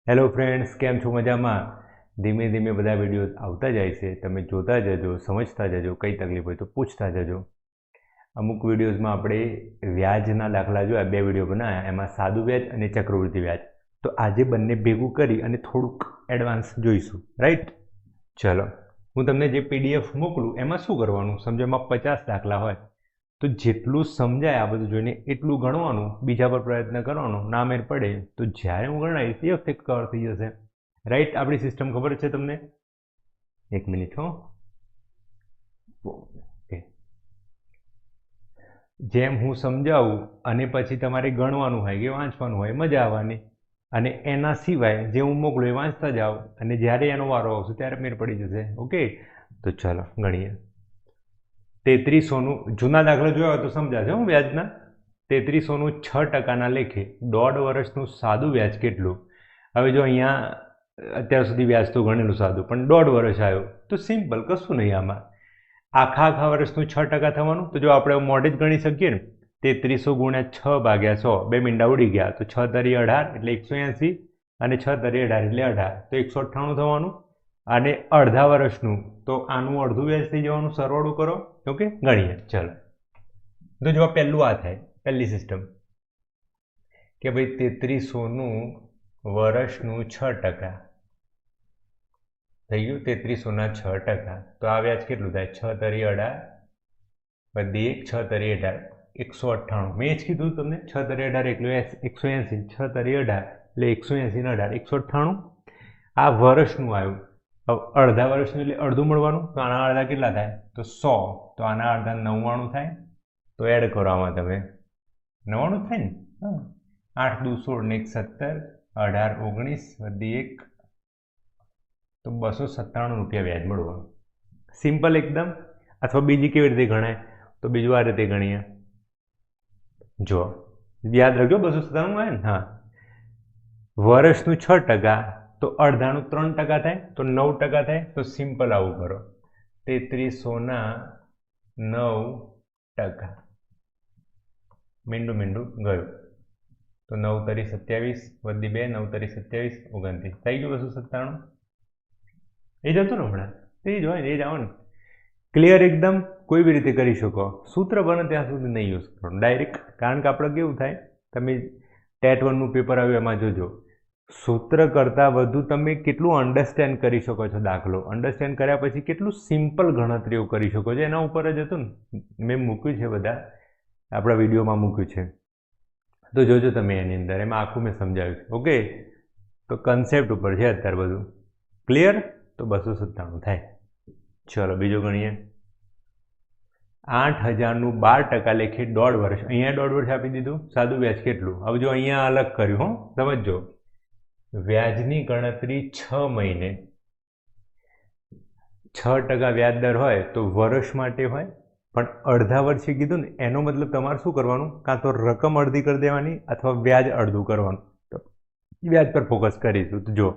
Hello friends, કેમ છો? મજામાં? ધીમે ધીમે બધા વિડીયો આવતા જાય છે. તમે જોતા જજો, સમજતા જજો. કંઈ તકલીફ હોય તો પૂછતા જજો. અમુક વિડીયોઝમાં આપણે વ્યાજના દાખલા જોયા, 2 વિડીયો બનાવ્યા, એમાં સાદું વ્યાજ અને ચક્રવૃદ્ધિ વ્યાજ. તો આજે બંને ભેગું કરી અને થોડુંક એડવાન્સ જોઈશું, રાઈટ? ચલો, હું તમને જે PDF મોકલું એમાં શું કરવાનું, સમજો એમાં 50 દાખલા હોય તો જેટલું સમજાય આ બધું જોઈને એટલું ગણવાનું, બીજા પર પ્રયત્ન કરવાનો. ના મેળ પડે તો જ્યારે હું ગણાવીશ એ વખતે કવર થઈ જશે, રાઈટ? આપણી સિસ્ટમ ખબર છે તમને? એક મિનિટ હો. ઓકે, જેમ હું સમજાવું અને પછી તમારે ગણવાનું હોય કે વાંચવાનું હોય, મજા આવવાની. અને એના સિવાય જે હું મોકલું એ વાંચતા જાઓ અને જ્યારે એનો વારો આવશે ત્યારે મેળ પડી જશે. ઓકે, તો ચાલો ગણીએ. 3300નું જૂના દાખલા જોયા હોય તો સમજાશે હું વ્યાજના. 3300નું 6%ના લેખે 1.5 વર્ષનું સાદું વ્યાજ કેટલું? હવે જો અહીંયા અત્યાર સુધી વ્યાજ તો ગણેલું સાદું, પણ 1.5 વર્ષ આવ્યો તો સિમ્પલ, કશું નહીં આમાં. આખા વર્ષનું 6% થવાનું. તો જો આપણે મોઢે જ ગણી શકીએ ને, 3300 ગુણ્યા 6 ભાગ્યા 100, 2 મીંડા ઉડી ગયા, તો 6 તરી 18 એટલે 180, અને 6 તરી 18 એટલે 18, તો 198 થવાનું. અને અડધા વર્ષનું તો આનું અડધું વ્યાજ થઈ જવાનું. સરવાળો કરો. ઓકે, ગણીએ. ચલો, તો જો પહેલું આ થાય, પહેલી સિસ્ટમ કે ભાઈ 3300નું વર્ષનું 6% થઈ ગયું. 3300ના 6%, તો આ વ્યાજ કેટલું થાય? 6 તરી 18 બધી 1, 6 તરી 18, 198. મેં જ કીધું તમને, 6 તરી 18 એટલે 180, 6 તરી 18 એટલે 180 ને 18, 198. આ વર્ષનું આવ્યું. હવે અડધા વર્ષનું એટલે અડધું મળવાનું. તો આના અડધા કેટલા થાય? તો 100. તો આના અડધા 99 થાય. તો એડ કરો આમાં તમે. 99 થાય ને? હા, 8 દુ 16 ને 1 17, 18 19 વધી 1, તો 297 રૂપિયા વ્યાજ મળવાનું. સિમ્પલ એકદમ. અથવા બીજી કેવી રીતે ગણાય? તો બીજું આ રીતે ગણીએ. જો યાદ રાખજો, 297 આવે ને? હા, વર્ષનું 6%, તો અડધાનું 3% થાય, તો 9% થાય. તો સિમ્પલ આવું કરો. 3300ના 9%. મીંડું ગયું. તો 9 તરી 27 વધી 2, 9 તરી 27 29, થઈ ગયું 297. એ જ હતું ને હમણાં? એ જ હોય ને, એ જ આવો ને. ક્લિયર એકદમ. કોઈ બી રીતે કરી શકો. સૂત્ર બને ત્યાં સુધી નહીં યુઝ કરવાનું ડાયરેક્ટ, કારણ કે આપણે કેવું થાય, તમે ટેટ 1નું પેપર આવ્યું એમાં જોજો, સૂત્ર કરતાં વધુ તમે કેટલું અન્ડરસ્ટેન્ડ કરી શકો છો દાખલો. અન્ડરસ્ટેન્ડ કર્યા પછી કેટલું સિમ્પલ ગણતરીઓ કરી શકો છો, એના ઉપર જ હતું ને. મેં મૂક્યું છે, બધા આપણા વિડીયોમાં મૂક્યું છે, તો જોજો તમે એની અંદર. એમાં આખું મેં સમજાવ્યું છે. ઓકે, તો કન્સેપ્ટ ઉપર છે અત્યારે બધું. ક્લિયર? તો 297 થાય. ચલો બીજું ગણીએ. 8000નું 12% લેખે 1.5 વર્ષ. અહીંયા 1.5 વર્ષ આપી દીધું. સાદું વ્યાજ કેટલું? હવે જો અહીંયા અલગ કર્યું, હો સમજો. વ્યાજની ગણતરી 6 મહિને 6% વ્યાજ દર હોય તો વર્ષ માટે હોય, પણ અડધા વર્ષે કીધું ને, એનો મતલબ તમારે શું કરવાનું? કાં તો રકમ અડધી કરી દેવાની અથવા વ્યાજ અડધું કરવાનું. તો વ્યાજ પર ફોકસ કરીશું. તો જો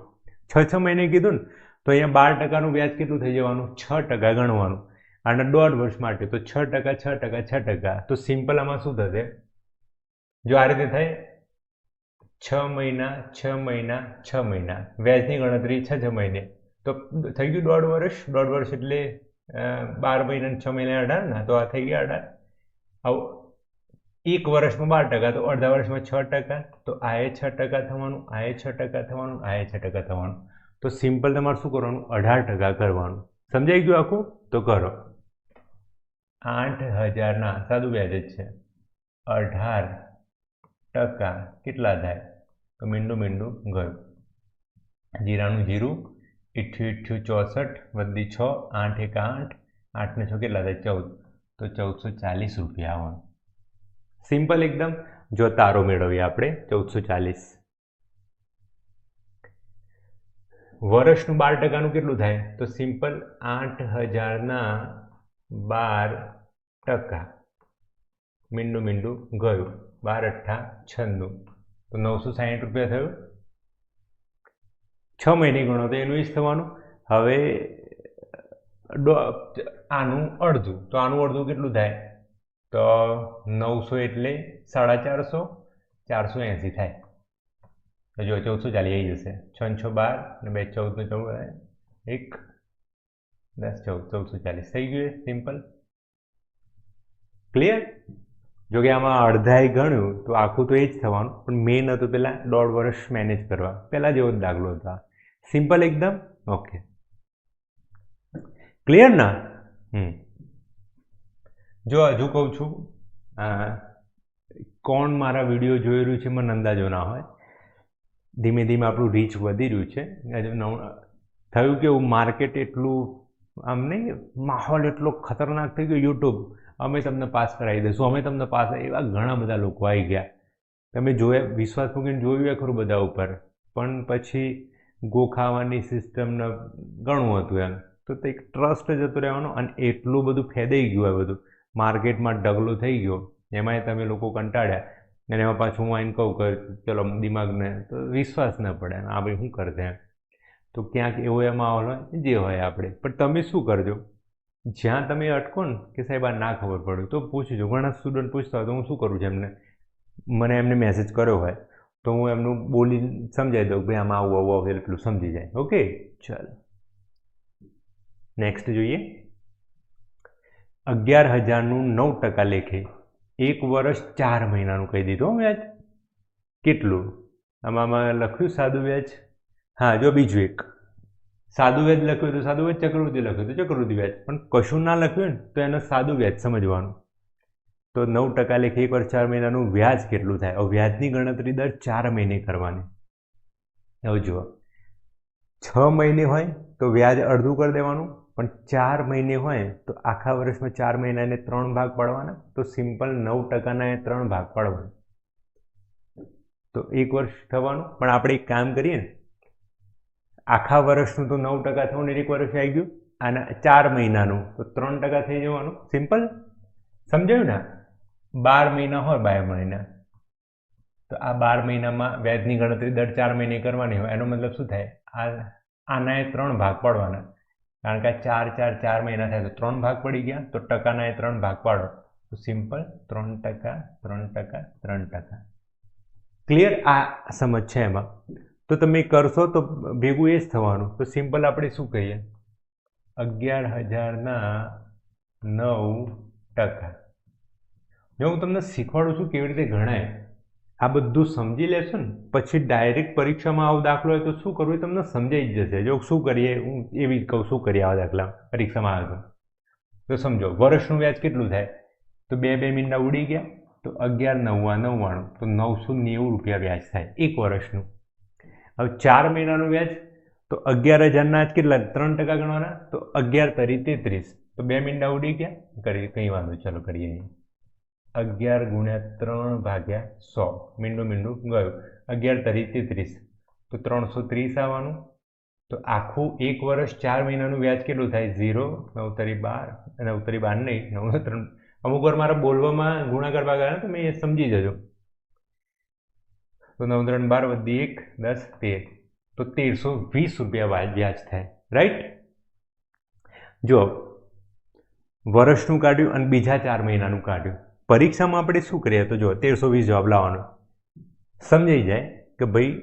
6 મહિને કીધું ને, તો અહીંયા 12%નું વ્યાજ કેટલું થઈ જવાનું? 6% ગણવાનું. અને 1.5 વર્ષ માટે તો 6%, 6%, 6%. તો સિમ્પલ આમાં શું થશે? જો આ રીતે થાય, 6 મહિના 6 મહિના 6 મહિના, વ્યાજની ગણતરી 6 મહિને, તો થઈ ગયું 1.5 વર્ષ. 1.5 વર્ષ એટલે 12 મહિના 6 મહિના 18 ના, તો આ થઈ ગયા 18. આવું 1 વર્ષમાં 12%, તો અડધા વર્ષમાં 6%, તો આ એ 6% થવાનું, આ એ 6% થવાનું, આ એ 6% થવાનું. તો સિમ્પલ તમારે શું કરવાનું? 18% કરવાનું. સમજાઈ ગયું આખું? તો કરો. 8000ના સાદું વ્યાજ જ છે, 18% કેટલા થાય? તો મીંડું ગયું. જીરાનું જીરું, 88 64 વધી 6, 8 1 8, 8 ને 6 કેટલા થાય? 14. તો 1440 રૂપિયા આવવાનું. સિમ્પલ એકદમ. જો તારો મેળવીએ આપણે 1440. વર્ષનું 12%નું કેટલું થાય? તો સિમ્પલ 8000ના 12%. મીંડું ગયું. 12 8 96, તો 960 રૂપિયા થયું. 6 મહિને ગણો તો એનું જ થવાનું. હવે આનું અડધું, તો આનું અડધું કેટલું થાય? તો 900 એટલે 450, 480 થાય. તો જો 1440 આવી જશે. 6 6 12 અને 2 14 14 1 10 14 1440 થઈ ગયું. સિમ્પલ. ક્લિયર? જો કે આમાં અડધાએ ગણ્યું તો આખું તો એ જ થવાનું, પણ મેન હતું પેલા 1.5 વર્ષ મેનેજ કરવા, પેલા જેવો જ દાખલો હતો. સિમ્પલ એકદમ. ઓકે, ક્લિયર ના? જો હજુ કહું છું, કોણ મારા વિડીયો જોઈ રહ્યું છે મને અંદાજો ના હોય. ધીમે ધીમે આપણું રીચ વધી રહ્યું છે. થયું કેવું, માર્કેટ એટલું આમ નહીં, માહોલ એટલો ખતરનાક થઈ ગયો. યુટ્યુબ અમે તમને પાસ કરાવી દઈશું, અમે તમને પાસ, એવા ઘણા બધા લોકો આવી ગયા. તમે જોયા, વિશ્વાસ મૂકીને જોયું ખરું બધા ઉપર, પણ પછી ગોખાવાની સિસ્ટમને ઘણું હતું એમ. તો તે એક ટ્રસ્ટ જતો રહેવાનો, અને એટલું બધું ફેદાઈ ગયું આ બધું, માર્કેટમાં ઢગલો થઈ ગયો. એમાંય તમે લોકો કંટાળ્યા, અને એમાં પાછું હું આવીને કહું કે ચલો દિમાગને તો વિશ્વાસ ન પડે, આ ભાઈ શું કરશે એમ. તો ક્યાંક એવો એ માહોલ હોય, જે હોય આપણે. પણ તમે શું કરજો, જ્યાં તમે અટકો ને કે સાહેબ આ ના ખબર પડે તો પૂછજો. ઘણા સ્ટુડન્ટ પૂછતા હોય તો હું શું કરું છું, મને એમને મેસેજ કર્યો હોય તો હું એમનું બોલી સમજાવી દઉં, ભાઈ આમાં આવું આવું એટલું સમજી જાય. ઓકે, ચાલો નેક્સ્ટ જોઈએ. 11,000નું 9% લેખે 1 વર્ષ 4 મહિનાનું કહી દીધું વ્યાજ. કેટલું? આમાં લખ્યું સાદું વ્યાજ. હા, જો બીજું એક સાદું વ્યાજ લખ્યું તો સાદું વ્યાજ, ચક્રવૃદ્ધિ લખ્યું તો ચક્રવૃદ્ધિ વ્યાજ. પણ કશું ના લખ્યું ને તો એને સાદું વ્યાજ સમજવાનું. તો 9% લેખે 1 વર્ષ 4 મહિનાનું વ્યાજ કેટલું થાય? હવે વ્યાજની ગણતરી દર 4 મહિને કરવાની. હવે જુઓ, 6 મહિને હોય તો વ્યાજ અડધું કરી દેવાનું, પણ 4 મહિને હોય તો આખા વર્ષમાં 4 મહિનાને 3 ભાગ પાડવાના. તો સિમ્પલ 9%ના 3 ભાગ પાડવાના, તો 1 વર્ષ થવાનું. પણ આપણે એક કામ કરીએ ને, આખા વર્ષનું તો 9% થવું ને 1 વર્ષ આવી ગયું, અને 4 મહિનાનું તો 3% થઈ જવાનું. સિમ્પલ. સમજાયું ને? 12 મહિના હોય, 12 મહિના, તો આ 12 મહિનામાં વ્યાજની ગણતરી દર 4 મહિને કરવાની હોય. એનો મતલબ શું થાય? આના 3 ભાગ પાડવાના, કારણ કે 4 4 4 મહિના થાય તો 3 ભાગ પડી ગયા. તો ટકાના 3 ભાગ પાડો તો સિમ્પલ 3%, 3%, 3%. ક્લિયર? આ સમજ છે એમાં. તો તમે કરશો તો ભેગું એ જ થવાનું. તો સિમ્પલ આપણે શું કહીએ? 11,000ના 9%. જો હું તમને શીખવાડું છું કેવી રીતે ગણાય, આ બધું સમજી લેશો ને પછી ડાયરેક્ટ પરીક્ષામાં આવો દાખલો હોય તો શું કરવું એ તમને સમજાઈ જ જશે. જો શું કરીએ, હું એવી કહું, શું કરીએ આવા દાખલા પરીક્ષામાં આવે તો સમજો. વર્ષનું વ્યાજ કેટલું થાય? તો 2 મહિના ઉડી ગયા, તો 11 9 99, તો 990 રૂપિયા વ્યાજ થાય 1 વર્ષનું. હવે 4 મહિનાનું વ્યાજ, તો 11,000ના કેટલા? 3% ગણવાના, તો 11 તરી 33, તો 2 મહિના ઉડી ગયા. કરીએ, કંઈ વાંધો, ચાલો કરીએ. 11 × 3/100, મીંડું ગયું. 11 તરી 33, તો 330 આવવાનું. તો આખું 1 વર્ષ 4 મહિનાનું વ્યાજ કેટલું થાય? 0 9 તરી 12, 9 તરી 12 નહીં, 9 3. અમુક વાર મારા બોલવામાં ગુણાકાર ભાગાકાર તમે એ સમજી જજો. તો 9 3 12 વધી 1 10 13, તો 1320 રૂપિયા વ્યાજ થાય. રાઈટ? જો વર્ષનું કાઢ્યું અને બીજા 4 મહિનાનું કાઢ્યું. પરીક્ષામાં આપણે શું કરીએ? તો જો 1320 જવાબ લાવવાનો. સમજાઈ જાય કે ભાઈ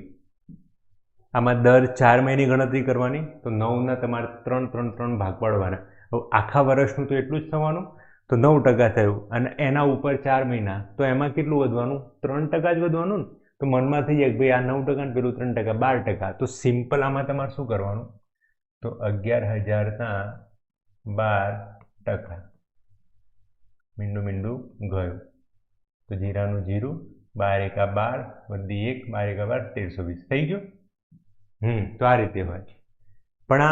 આમાં દર 4 મહિને ગણતરી કરવાની, તો 9ના તમારે 3 3 3 ભાગ પાડવાના. હવે આખા વર્ષનું તો એટલું જ થવાનું, તો 9% થયું, અને એના ઉપર 4 મહિના, તો એમાં કેટલું વધવાનું? 3% જ વધવાનું ને. તો મનમાં થઈ જાય કે ભાઈ આ 9% પેલું 3%, 12%. તો સિમ્પલ આમાં તમારે શું કરવાનું? તો 11,000ના 12%, મીંડું ગયું. તો 0 0, 12 1 12, વધી 1, 12 1 12, 1320 થઈ ગયું. તો આ રીતે હોય. પણ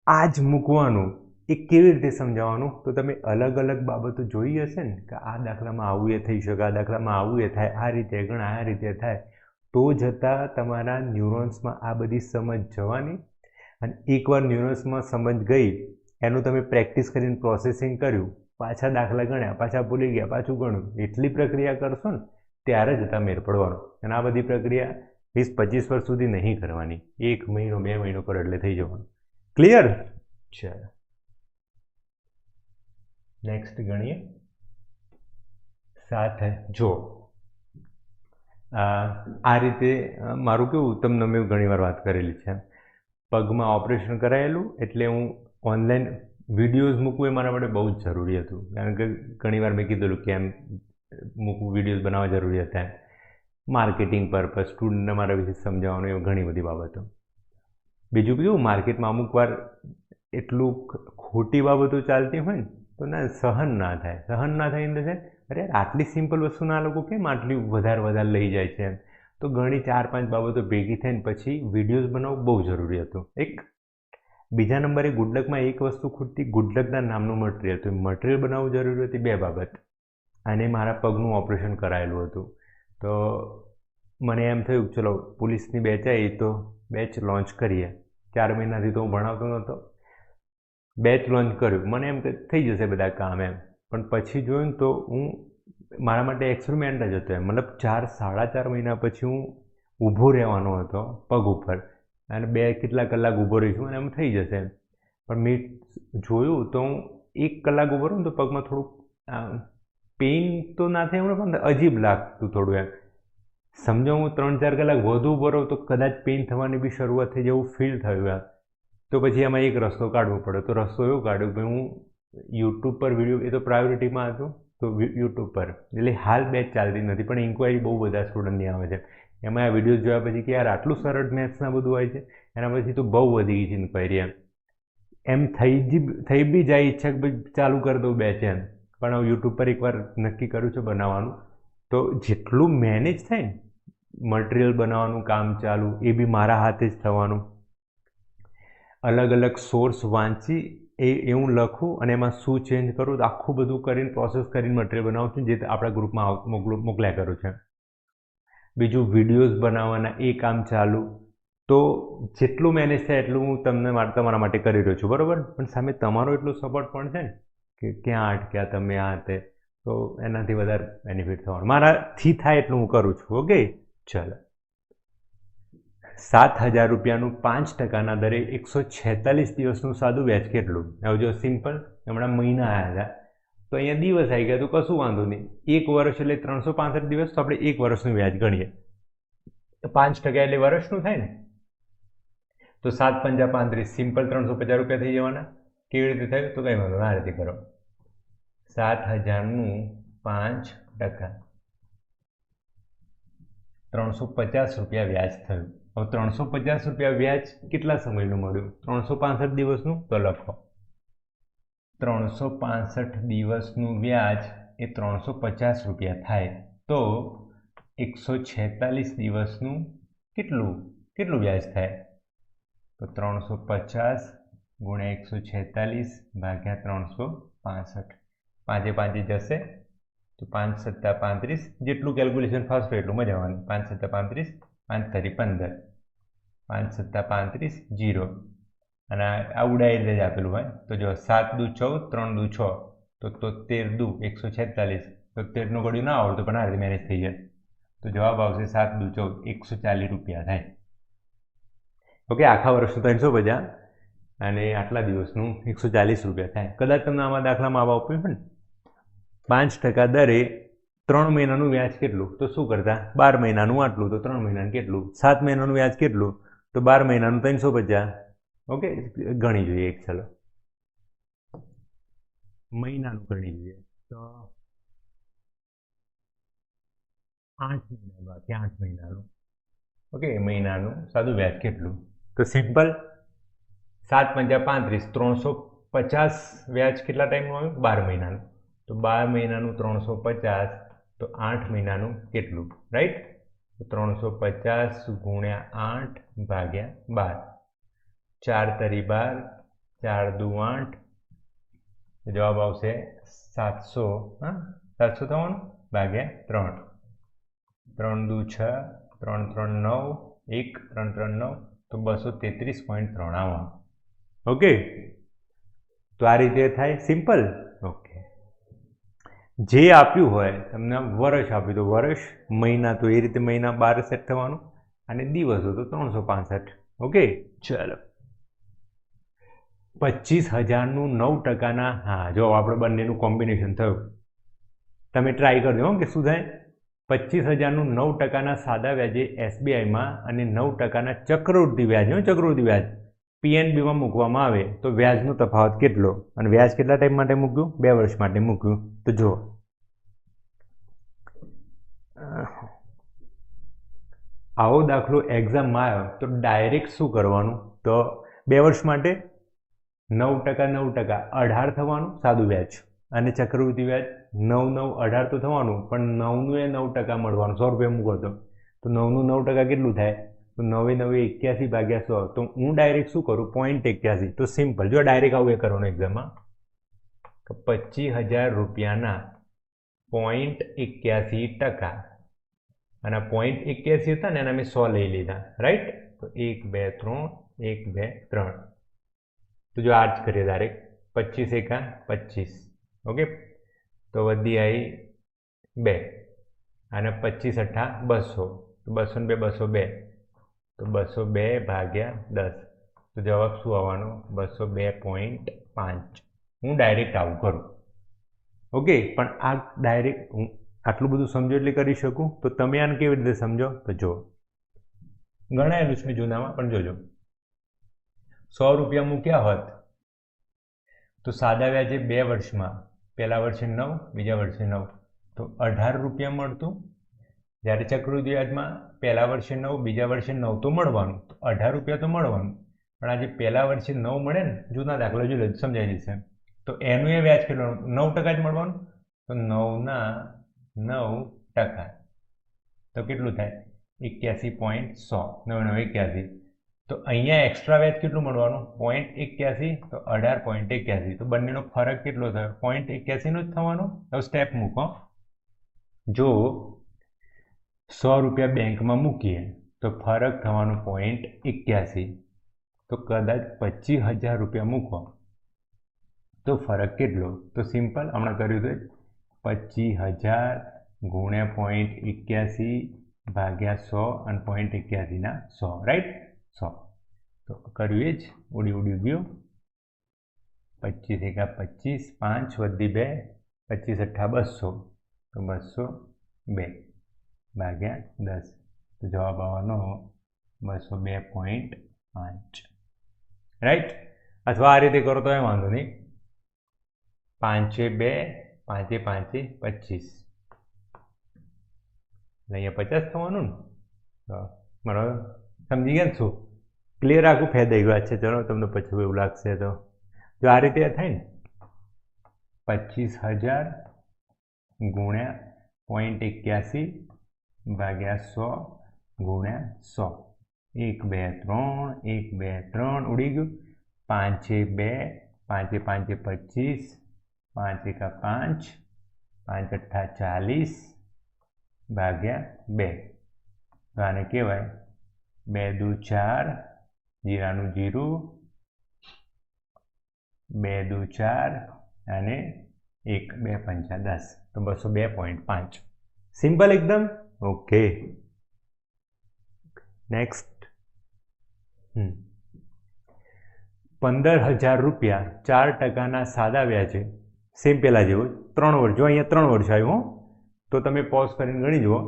આ જ મૂકવાનું. એ કેવી રીતે સમજાવવાનું? તો તમે અલગ અલગ બાબતો જોઈ હશે ને કે આ દાખલામાં આવું એ થઈ શકે, આ દાખલામાં આવું એ થાય, આ રીતે ગણાય, આ રીતે થાય, તો જતાં તમારા ન્યુરોન્સમાં આ બધી સમજ જવાની. અને એકવાર ન્યુરોન્સમાં સમજ ગઈ, એનું તમે પ્રેક્ટિસ કરીને પ્રોસેસિંગ કર્યું, પાછા દાખલા ગણ્યા, પાછા ભૂલી ગયા, પાછું ગણ્યું, એટલી પ્રક્રિયા કરશો ને ત્યારે જતાં મેળ પડવાનો. અને આ બધી પ્રક્રિયા 20-25 વર્ષ સુધી નહીં કરવાની. 1 મહિનો 2 મહિનો પર એટલે થઈ જવાનું. ક્લિયર? ચાલો નેક્સ્ટ ગણીએ. 7 જો આ રીતે મારું કેવું તમને મેં ઘણીવાર વાત કરેલી છે, પગમાં ઓપરેશન કરાયેલું એટલે હું ઓનલાઈન વિડીયોઝ મૂકવું એ મારા માટે બહુ જ જરૂરી હતું, કારણ કે ઘણીવાર મેં કીધેલું કે એમ મૂકવું, વિડીયોઝ બનાવવા જરૂરી હતા, માર્કેટિંગ પર્પઝ, સ્ટુડન્ટને મારા વિશે સમજાવવાનું, એવી ઘણી બધી બાબતો. બીજું કેવું, માર્કેટમાં અમુક વાર એટલું ખોટી બાબતો ચાલતી હોય ને તો ના સહન ના થાય ઇન ધ સેન્સ, અરે આટલી સિમ્પલ વસ્તુના આ લોકો કેમ આટલી વધારે લઈ જાય છે એમ. તો ઘણી 4-5 બાબતો ભેગી થઈને પછી વિડીયોઝ બનાવવું બહુ જરૂરી હતું. બીજા નંબરે ગુડલકમાં એક વસ્તુ ખૂટતી, ગુડલકના નામનું મટીરિયલ. તો મટીરિયલ બનાવવું જરૂરી હતી, 2 બાબત. અને મારા પગનું ઓપરેશન કરાયેલું હતું, તો મને એમ થયું ચલો પોલીસની બેચ આવી તો બેચ લોન્ચ કરીએ. 4 મહિનાથી તો હું ભણાવતો નહોતો, બેચ લોન્ચ કર્યું, મને એમ કે થઈ જશે બધા કામ એમ. પણ પછી જોયું ને તો મારા માટે એક્સપેરિમેન્ટ જ હતો એમ. મતલબ 4-4.5 મહિના પછી હું ઊભો રહેવાનો હતો પગ ઉપર, અને 2 કેટલા કલાક ઊભો રહીશું અને એમ થઈ જશે એમ. પણ મેં જોયું તો હું 1 કલાક ઊભો રહું ને તો પગમાં થોડુંક પેઇન તો ના થાય એમ, પણ અજીબ લાગતું થોડું એમ. સમજો હું 3-4 કલાક વધુ ઊભો રહું તો કદાચ પેઇન થવાની બી શરૂઆત થઈ જેવું ફીલ થયું એમ. તો પછી એમાં એક રસ્તો કાઢવો પડ્યો. તો રસ્તો એવો કાઢ્યો કે હું યુટ્યુબ પર વિડીયો, એ તો પ્રાયોરિટીમાં હતું, તો યુટ્યુબ પર, એટલે હાલ બેચ ચાલતી નથી, પણ ઇન્ક્વાયરી બહુ બધા સ્ટુડન્ટની આવે છે. એમાં આ વિડીયો જોયા પછી કે યાર આટલું સરળ મેથ્સના બધું હોય છે, એના પછી તો બહુ વધી ગઈ છે ઇન્ક્વાયરી એમ થઈ બી જાય ઈચ્છા કે ભાઈ ચાલુ કરી દઉં બેચ એમ. પણ યુટ્યુબ પર એકવાર નક્કી કર્યું છે બનાવવાનું, તો જેટલું મેનેજ થાય ને, મટીરિયલ બનાવવાનું કામ ચાલુ, એ બી મારા હાથે જ થવાનું. અલગ સોર્સ વાંચી એ હું લખું અને એમાં શું ચેન્જ કરું, આખું બધું કરીને પ્રોસેસ કરીને મટીરિયલ બનાવું છું, જે આપણા ગ્રુપમાં મોકલ્યા કરું છે. બીજું વિડીયોઝ બનાવવાના, એ કામ ચાલુ. તો જેટલું મેનેજ થાય એટલું હું તમારા માટે કરી રહ્યો છું, બરાબર. પણ સામે તમારો એટલો સપોર્ટ પણ છે ને કે ક્યાં અટક્યા તમે, આ તે, તો એનાથી વધારે બેનિફિટ થવાનું. મારાથી થાય એટલું હું કરું છું. ઓકે, ચાલો. 7,000 રૂપિયાનું 5%ના દરે 146 દિવસનું સાદું વ્યાજ કેટલું? હવે જો સિમ્પલ, હમણાં મહિના આવ્યા હતા તો અહીંયા દિવસ આવી ગયા તો કશું વાંધો નહીં. 1 વર્ષ એટલે 365 દિવસ, તો આપણે 1 વર્ષનું વ્યાજ ગણીએ. 5% એટલે વર્ષનું થાય ને, તો 7 પંજા 35, સિમ્પલ 350 રૂપિયા થઈ જવાના. કેવી રીતે થાય? તો કંઈ વાંધો, આ રીતે કરો. 7,000નું 5%, 350 રૂપિયા વ્યાજ થયું. હવે 350 રૂપિયા વ્યાજ કેટલા સમયનું મળ્યું? 365 દિવસનું. તો લખો 365 દિવસનું વ્યાજ એ 350 રૂપિયા થાય. તો 146 દિવસનું કેટલું વ્યાજ થાય? તો 350 ગુણ્યા 146 ભાગ્યા 365. 5 એ 5 જશે તો 5 સત્તા 35. જેટલું કેલ્ક્યુલેશન ફાસ્ટ હોય એટલું મજા આવવાની. 5 સત્તા 35, 5 તરી 15, 5 સત્તા 35, 0. અને આ ઉડાઈ જ આપેલું હોય. તો જો 7 દુ 14, 3 દુ 6, તો 13 દુ 146. તો 13નું ઘડિયું ના આવડતું પણ આ રીતે મેનેજ થઈ જાય. તો જવાબ આવશે 7 દુ 14, 140 રૂપિયા થાય. ઓકે, આખા વર્ષનું 350 અને આટલા દિવસનું 140 રૂપિયા થાય. કદાચ તમને આમાં દાખલામાં આવા આપ્યું હોય ને, 5% દરે 3 મહિનાનું વ્યાજ કેટલું? તો શું કરતા? 12 મહિનાનું આટલું, તો 3 મહિનાનું કેટલું? 7 મહિનાનું વ્યાજ કેટલું? તો 12 મહિનાનું 350. ઓકે, ગણી જોઈએ. ચલો મહિનાનું ગણી જોઈએ. તો 8 મહિના બાકી, 8 મહિનાનું. ઓકે, મહિનાનું સાદું વ્યાજ કેટલું? તો સિમ્પલ, 7 પંજા 35, 350 વ્યાજ કેટલા ટાઈમનું આવ્યું? 12 મહિનાનું. તો 12 મહિનાનું 350, તો 8 મહિનાનું કેટલું? રાઈટ. તો 350 ગુણ્યા 8 ભાગ્યા 12. 4 તરી 12, 4 દુ 8. જવાબ આવશે 700. 700 થવાનું ભાગ્યા 3. 3 દુ 6, 3 3 9, 1 3 3 9, તો 233.3 આવવાનું. ઓકે, તો આ રીતે થાય. સિમ્પલ. ઓકે, જે આપ્યું હોય તમને વર્ષ આપ્યું તો વર્ષ, મહિના તો એ રીતે મહિના 12 સેટ થવાનું, અને દિવસો તો 365. ઓકે, ચાલો. 25,000નું 9%ના, હા જો આપણે બંનેનું કોમ્બિનેશન થયું. તમે ટ્રાય કરજો કે શું થાય. 25,000નું 9%ના સાદા વ્યાજે એસબીઆઈમાં અને 9%ના ચક્રવૃદ્ધિ વ્યાજ પીએનબીમાં મૂકવામાં આવે તો વ્યાજનો તફાવત કેટલો? અને વ્યાજ કેટલા ટાઈમ માટે મૂક્યું? 2 વર્ષ માટે મૂક્યું. તો જો આવો દાખલો એક્ઝામમાં આવ્યો તો ડાયરેક્ટ શું કરવાનું? તો 2 વર્ષ માટે 9% 18 થવાનું સાદું વ્યાજ, અને ચક્રવૃદ્ધિ વ્યાજ 9 9 18 તો થવાનું, પણ 9નું 9% મળવાનું. 100 રૂપિયા મૂકો તો 9નું 9% કેટલું થાય? તો 9 9 81 ભાગ્યા 100. તો હું ડાયરેક્ટ શું કરું? 0.81. તો સિમ્પલ, જો ડાયરેક્ટ આવું એ કરવાનું એક્ઝામમાં, તો 25,000 રૂપિયાના 0.81%, અને 0.81 હતા ને એના મેં 100 લઈ લીધા, રાઈટ? તો 1 2 3 1 2 3. તો જો આ જ કરીએ ડાયરેક્ટ, 25 એકા 25, ઓકે. તો વધી આવી 2, અને 25 અઠ્ઠા 200, તો 200 ને 2 202, તો 202 ભાગ્યા 10. તો જવાબ શું આવવાનો? 202.5. હું ડાયરેક્ટ આવું કરું, ઓકે. પણ આ ડાયરેક્ટ હું આટલું બધું સમજો એટલે કરી શકું. તો તમે આને કેવી રીતે સમજો? તો જો ગણાયેલું છે જૂનામાં, પણ જોજો 100 રૂપિયા મૂક્યા હોત તો સાદા વ્યાજે 2 વર્ષમાં, પહેલા વર્ષે 9, બીજા વર્ષે 9, તો 18 રૂપિયા મળતું. જ્યારે ચક્રવૃદ્ધિ વ્યાજમાં પહેલા વર્ષે 9, બીજા વર્ષે 9 તો મળવાનું, તો 18 રૂપિયા તો મળવાનું. પણ આજે પહેલા વર્ષે 9 મળે ને, જૂના દાખલા જોઈ લો સમજાઈ જશે. તો એનું એ વ્યાજ કેટલું? 9% જ મળવાનું. તો 9ના 9%, તો કેટલું થાય? 81.100. 9 9 81. તો અહીંયા એક્સ્ટ્રા વ્યાજ કેટલું મળવાનું? 0.81. તો 18.81. તો બંનેનો ફરક કેટલો થયો? 0.81 નો જ થવાનો. હવે સ્ટેપ મૂકો. જો 100 રૂપિયા બેંકમાં મૂકીએ તો ફરક થવાનો 0.81. તો કદાચ 25,000 રૂપિયા મૂકો તો ફરક કેટલો? તો સિમ્પલ, હમણાં કર્યું તો 25,000 ગુણ્યા 0.81 ભાગ્યા 100, અને 0.81 ના 100, રાઈટ? 100. તો કર્યું એ જ, ઉડી ગયું. 25 એકા 25, 5 વધી 2, 25 અઠ્ઠા 200, તો 202 ભાગ્યા 10. તો જવાબ આવવાનો 202.5, રાઈટ? અથવા આ રીતે કરો તો એ વાંધો નહીં. 5 2, 5 5 25, અહીંયા 50 થવાનું ને. તો બરાબર સમજી ગયા ને? શું ક્લિયર? આખું ફેદાઈ ગયું છે. ચલો, તમને પછી એવું લાગશે તો જો આ રીતે થાય ને, 25,000 ગુણ્યા 0.81 ભાગ્યા 100 ગુણ્યા 100, 1 2 3 1 2 3, ઉડી ગયું. 5 2, 5 5 25, 5 એકા 5, 5 અઠ્ઠા 40 ભાગ્યા 2. તો આને કહેવાય 2 દુ 4, જીરાનું જીરું, 2 દુ 4, અને 1 2 5 10. તો 202.5. સિમ્પલ એકદમ, ઓકે. નેક્સ્ટ, 15,000 રૂપિયા 4%ના સાદા વ્યાજે, સેમ પહેલા જેવું 3 વર્ષ. જો અહીંયા 3 વર્ષ આવ્યું, તો તમે પોઝ કરીને ગણી જુઓ.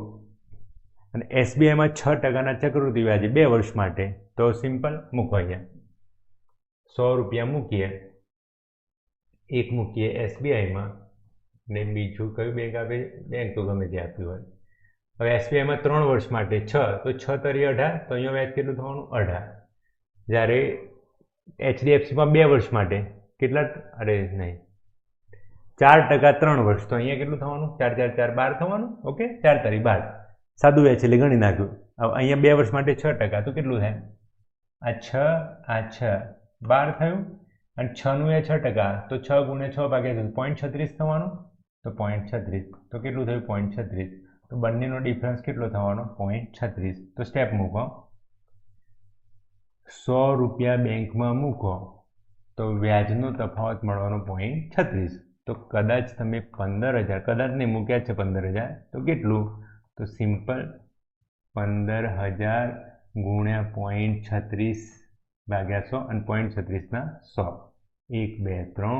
અને એસબીઆઈમાં 6%ના ચક્રવૃદ્ધિ વ્યાજે 2 વર્ષ માટે. તો સિમ્પલ મૂકો અહીંયા 100 રૂપિયા મૂકીએ, એક મૂકીએ એસબીઆઈમાં, ને બીજું કયું બેંક આપે? બેંક તો ગમે તે આપ્યું હોય. હવે એસબીઆઈમાં 3 વર્ષ માટે 6, તો 6 તરી 18, તો અહીંયા વ્યાજ કેટલું થવાનું? 18. જ્યારે એચડીએફસીમાં 2 વર્ષ માટે કેટલા? અરે નહીં, 4% 3 વર્ષ, તો અહીંયા કેટલું થવાનું? 4 4 4 12 થવાનું, ઓકે. 4 તરી 12, સાદું વ્યાજ એટલે ગણી નાખ્યું. હવે અહીંયા 2 વર્ષ માટે 6%, તો કેટલું થાય? આ 6 12 થયું, અને 6નું એ 6%, તો 6 ગુણ્યા 6 ભાગ્યા 0.36 થવાનું. તો 0.36, તો કેટલું થયું? 0.36. તો બંનેનો ડિફરન્સ કેટલો થવાનો? 0.36. તો સ્ટેપ મૂકો. 100 રૂપિયા બેંકમાં મૂકો તો વ્યાજનો તફાવત મળવાનો 0.36. તો કદાચ તમે 15,000, કદાચ નહીં મૂક્યા છે 15,000, તો કેટલું? તો સિમ્પલ 15,000 ગુણ્યા 0.36 ભાગ્યા 100, અને 0.36 ના 100. 1 2 3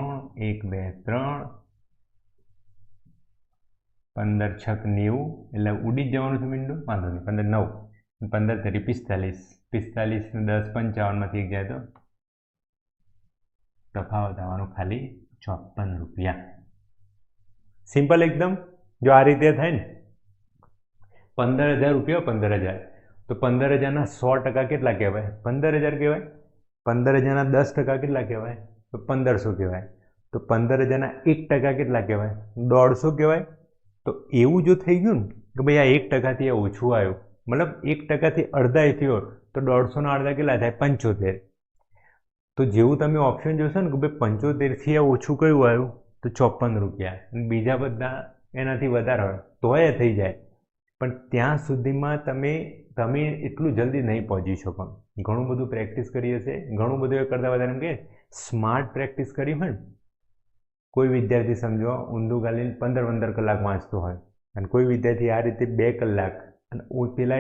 1 2 3, 15 છક 90 એટલે ઉડી જ જવાનું છે મીંડું, વાંધો નહીં. 15 9 15 તરી 45 45 ને 10 55માંથી 1 જાય તો તફાવત આવવાનું ખાલી 54 રૂપિયા. સિમ્પલ એકદમ. જો આ રીતે થાય ને 15,000 રૂપિયા 15,000 તો 15,000ના 100% કેટલા કહેવાય? 15,000 કહેવાય. 15,000ના 10% કેટલા કહેવાય? તો 1500 કહેવાય. તો 15,000ના 1% કેટલા કહેવાય? 150 કહેવાય. તો એવું જો થઈ ગયું ને કે ભાઈ આ 1%થી ઓછું આવ્યું, મતલબ 1%થી અડધા થયો તો 150ના અડધા કેટલા થાય? 75. તો જેવું તમે ઓપ્શન જોશો ને કે ભાઈ 75થી આ ઓછું કયું આવ્યું તો 54 રૂપિયા, બીજા બધા એનાથી વધારે હોય તોય થઈ જાય. પણ ત્યાં સુધીમાં તમે એટલું જલ્દી નહીં પહોંચી શકો. ઘણું બધું પ્રેક્ટિસ કરી હશે, ઘણું બધું એ કરતાં વધારે એમ કે સ્માર્ટ પ્રેક્ટિસ કરી હોય ને. કોઈ વિદ્યાર્થી સમજો ઊંધું ગાલીને 15 કલાક વાંચતો હોય અને કોઈ વિદ્યાર્થી આ રીતે 2 કલાક અને પેલા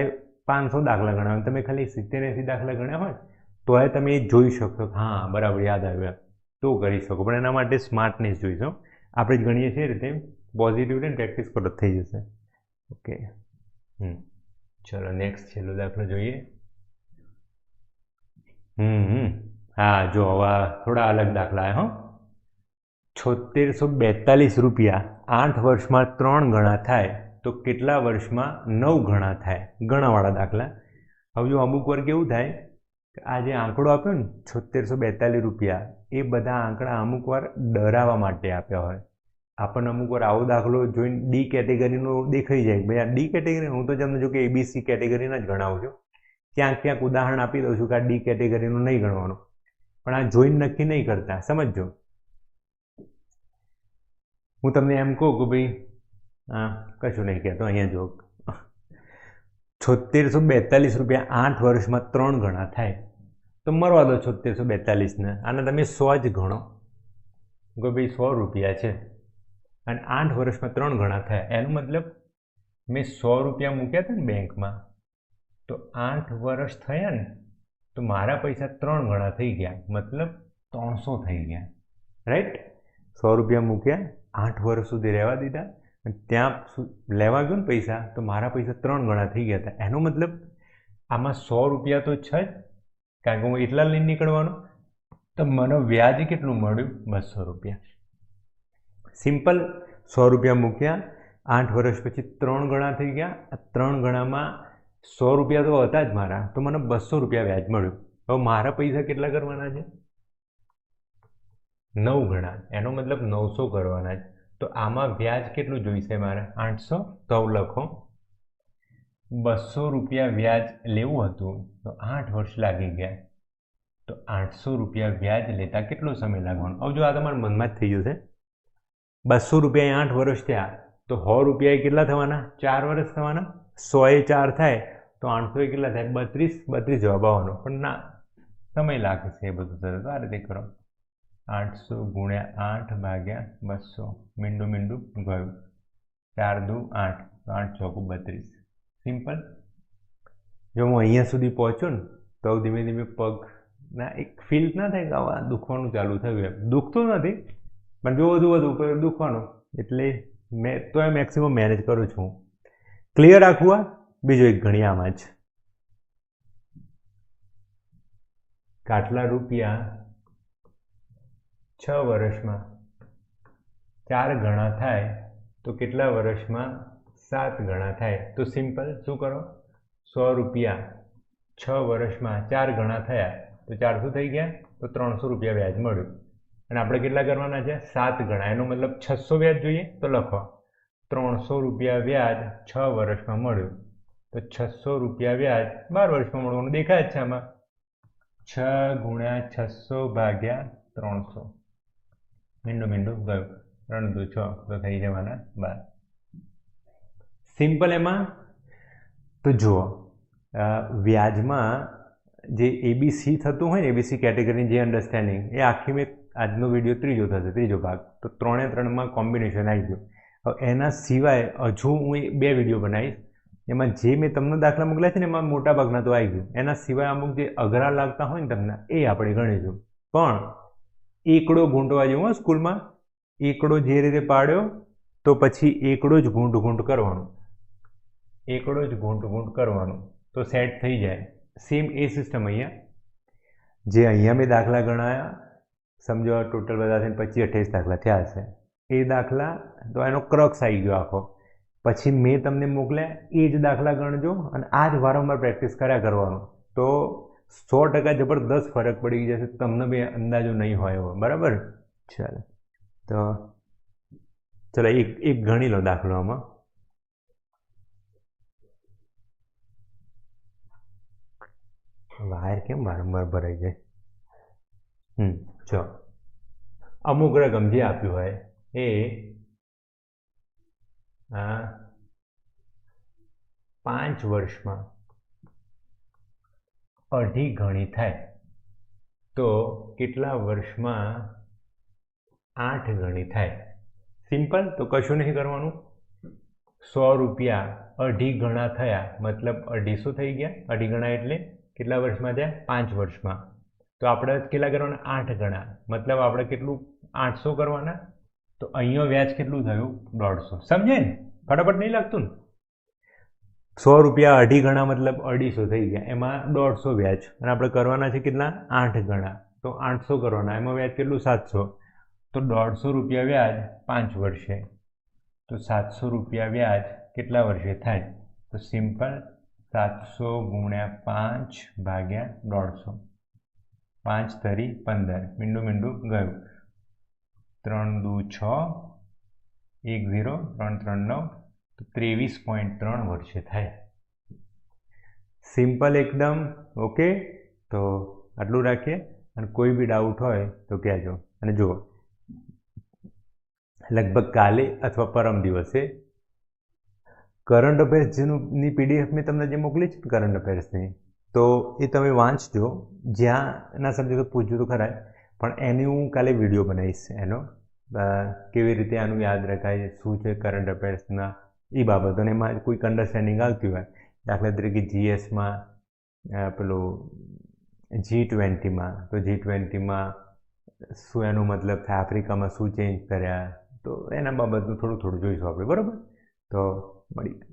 500 દાખલા ગણ્યા હોય, તમે ખાલી 70-80 દાખલા ગણ્યા હોય તોય તમે એ જોઈ શકશો. હા બરાબર યાદ આવ્યું તો કરી શકો. પણ એના માટે સ્માર્ટનેસ જોઈશો. આપણે જ ગણીએ છીએ એ રીતે પોઝિટિવ ને પ્રેક્ટિસ કરો થઈ જશે. ઓકે, ચલો નેક્સ્ટ છેલ્લો દાખલો જોઈએ. હા જો હવે થોડા અલગ દાખલા હો. 7642 રૂપિયા 8 વર્ષમાં 3 ગણા થાય તો કેટલા વર્ષમાં 9 ગણા થાય? ગણાવાળા દાખલા. હવે જો અમુક વાર કેવું થાય કે આ જે આંકડો આપ્યો ને 7642 રૂપિયા, એ બધા આંકડા અમુક વાર ડરાવવા માટે આપ્યા હોય. આપણને અમુક વાર આવો દાખલો જોઈને ડી કેટેગરીનો દેખાઈ જાય. ભાઈ આ ડી કેટેગરી, હું તો તમને જો કે એબીસી કેટેગરીના જ ગણાવું છું. ક્યાંક ઉદાહરણ આપી દઉં છું કે આ ડી કેટેગરીનું નહીં ગણવાનું, પણ આ જોઈને નક્કી નહીં કરતા. સમજો હું તમને એમ કહું કે ભાઈ કશું નહીં કહેતો, અહીંયા જો 7642 રૂપિયા 8 વર્ષમાં 3 ગણા થાય તો મરવા દો 7642ને. આને તમે 100 જ ગણો કે ભાઈ 100 રૂપિયા છે અને 8 વર્ષમાં 3 ગણા થાય. એનો મતલબ મેં 100 રૂપિયા મૂક્યા હતા ને બેંકમાં, તો 8 વર્ષ થયા ને તો મારા પૈસા 3 ગણા થઈ ગયા, મતલબ 300 થઈ ગયા. રાઈટ? 100 રૂપિયા મૂક્યા, 8 વર્ષ સુધી રહેવા દીધા, ત્યાં લેવા ગયો ને પૈસા તો મારા પૈસા 3 ગણા થઈ ગયા હતા. એનો મતલબ આમાં 100 રૂપિયા તો છે જ, કારણ કે હું એટલા લઈને નીકળવાનો. તો મને વ્યાજ કેટલું મળ્યું? 200 રૂપિયા. સિમ્પલ. 100 રૂપિયા મૂક્યા, 8 વર્ષ પછી 3 ગણા થઈ ગયા. 3 ગણામાં 100 રૂપિયા તો હતા જ મારા, તો મને 200 રૂપિયા વ્યાજ મળ્યું. હવે મારા પૈસા કેટલા કરવાના છે? 9 ગણા. એનો મતલબ 900 કરવાના છે. તો આમાં વ્યાજ કેટલું જોઈશે મારે? 800. તો લખો 200 રૂપિયા વ્યાજ લેવું હતું તો 8 વર્ષ લાગી ગયા. તો 800 રૂપિયા વ્યાજ લેતા કેટલો સમય લાગવાનો? હવે જો આ તમારા મનમાં જ થઈ જશે. 200 રૂપિયા 8 વર્ષ થયા તો 100 રૂપિયા કેટલા થવાના? 4 વર્ષ થવાના. 100 એ 4 થાય તો 800 એ કેટલા થાય? 32 જવાબ આવવાનો. પણ ના, સમય લાગશે એ બધું. સરસ આ રીતે કરો. 800 ગુણ્યા 8 ભાગ્યા 200. મીંડું ગયું. 4 દુ 8 તો 8 ચોકુ 32. સિમ્પલ. જો હું અહીંયા સુધી પહોંચ્યો ને તો ધીમે ધીમે પગના એક ફીલ ના થાય કે આવા દુખવાનું ચાલુ થયું. એમ દુખતું નથી, પણ જો વધુ દુખવાનું. એટલે મેં તો એ મેક્સિમમ મેનેજ કરું છું. ક્લિયર આખું? આ બીજો એક ગણી આમાં જ. આટલા રૂપિયા 6 વર્ષમાં 4 ગણા થાય તો કેટલા વર્ષમાં 7 ગણા થાય? તો સિમ્પલ. શું કરો? 100 રૂપિયા 6 વર્ષમાં 4 ગણા થયા તો 400 થઈ ગયા, તો 300 રૂપિયા વ્યાજ મળ્યું. અને આપણે કેટલા કરવાના છે? 7 ગણા. એનો મતલબ 600 વ્યાજ જોઈએ. તો લખો 300 રૂપિયા વ્યાજ 6 વર્ષમાં મળ્યું. તો 600 રૂપિયા વ્યાજ 12 વર્ષમાં મળવાનું દેખાય જ છે આમાં. 6 ગુણ્યા 600 ભાગ્યા 300. મીંડું ગયું. 3 દુ 6 તો થઈ જવાના 12. સિમ્પલ. એમાં તો જુઓ, વ્યાજમાં જે એબીસી થતું હોય ને, એબીસી કેટેગરીની જે અન્ડરસ્ટેન્ડિંગ, એ આખી મેં આજનો વિડીયો ત્રીજો થશે, ત્રીજો ભાગ. તો 3 કોમ્બિનેશન આવી ગયું. હવે એના સિવાય હજુ હું 2 વિડીયો બનાવીશ. એમાં જે મેં તમને દાખલા મોકલ્યા છે ને એમાં મોટા ભાગના તો આવી ગયું. એના સિવાય અમુક જે અઘરા લાગતા હોય ને તમને, એ આપણે ગણીશું. પણ એકડો ગૂંટવા જેવું સ્કૂલમાં એકડો જે રીતે પાડ્યો તો પછી એકડો જ ઘૂંટ કરવાનું, એકડો જ ઘૂંટ કરવાનું તો સેટ થઈ જાય. સેમ એ સિસ્ટમ અહીંયા જે અહીંયા મેં દાખલા ગણાયા, સમજો ટોટલ બધા થઈને 25-28 દાખલા થયા હશે. એ દાખલા તો એનો ક્રક્સ આવી ગયો આખો. પછી મેં તમને મોકલ્યા એ જ દાખલા ગણજો અને આ જ વારંવાર પ્રેક્ટિસ કર્યા કરવાનું. તો 100% જબરદસ્ત ફરક પડી જશે. તમને બી અંદાજો નહીં હોય એવો. બરાબર? ચાલો તો ચલો એક ગણી લો દાખલો આમાં. વાયર કેમ વારંવાર ભરાઈ જાય? જો અમુક રકમ જે આપ્યું હોય એ 5 વર્ષમાં અઢી ગણી થાય તો કેટલા વર્ષમાં 8 ગણી થાય? સિમ્પલ. તો કશું નહીં કરવાનું. 100 રૂપિયા અઢી ગણા થયા મતલબ 250 થઈ ગયા. અઢી ગણા એટલે કેટલા વર્ષમાં થયા? 5 વર્ષમાં. તો આપણે કેટલા કરવાના? 8 ગણા. મતલબ આપણે કેટલું? 800 કરવાના. તો અહીંયા વ્યાજ કેટલું થયું? 150. સમજે ને? ફટાફટ નહીં લાગતું ને? 100 રૂપિયા અઢી ગણા મતલબ 250 થઈ ગયા. એમાં 150 વ્યાજ અને આપણે કરવાના છે કેટલા? 8 ગણા. તો 800 કરવાના. એમાં વ્યાજ કેટલું? 700. તો 150 રૂપિયા વ્યાજ 5 વર્ષે. તો 700 રૂપિયા વ્યાજ કેટલા વર્ષે થાય? તો સિમ્પલ 700 ગુણ્યા 5 ભાગ્યા 150. 5 તરી 15. મીંડું ગયું. 3 દુ 6, 1 0, 3 3 9. તો 23.3 વર્ષે થાય. સિમ્પલ એકદમ. ઓકે, તો આટલું રાખીએ અને કોઈ બી ડાઉટ હોય તો કહેજો. અને જુઓ, લગભગ કાલે અથવા પરમ દિવસે કરંટ અફેર્સ ની PDF મેં તમને જે મોકલી છે કરંટ અફેર્સની, તો એ તમે વાંચજો. જ્યાંના સબ્જેક્ટો પૂછજો તો ખરા, પણ એની હું કાલે વિડીયો બનાવીશ. એનો કેવી રીતે આનું યાદ રખાય, શું છે કરંટ અફેર્સના એ બાબતોને એમાં કોઈક અન્ડરસ્ટેન્ડિંગ આવતી હોય. દાખલા તરીકે GSમાં પેલું G20માં, તો G20માં શું એનો મતલબ થાય, આફ્રિકામાં શું ચેન્જ કર્યા, તો એના બાબતનું થોડું જોઈશું આપણે. બરાબર? તો મળીએ.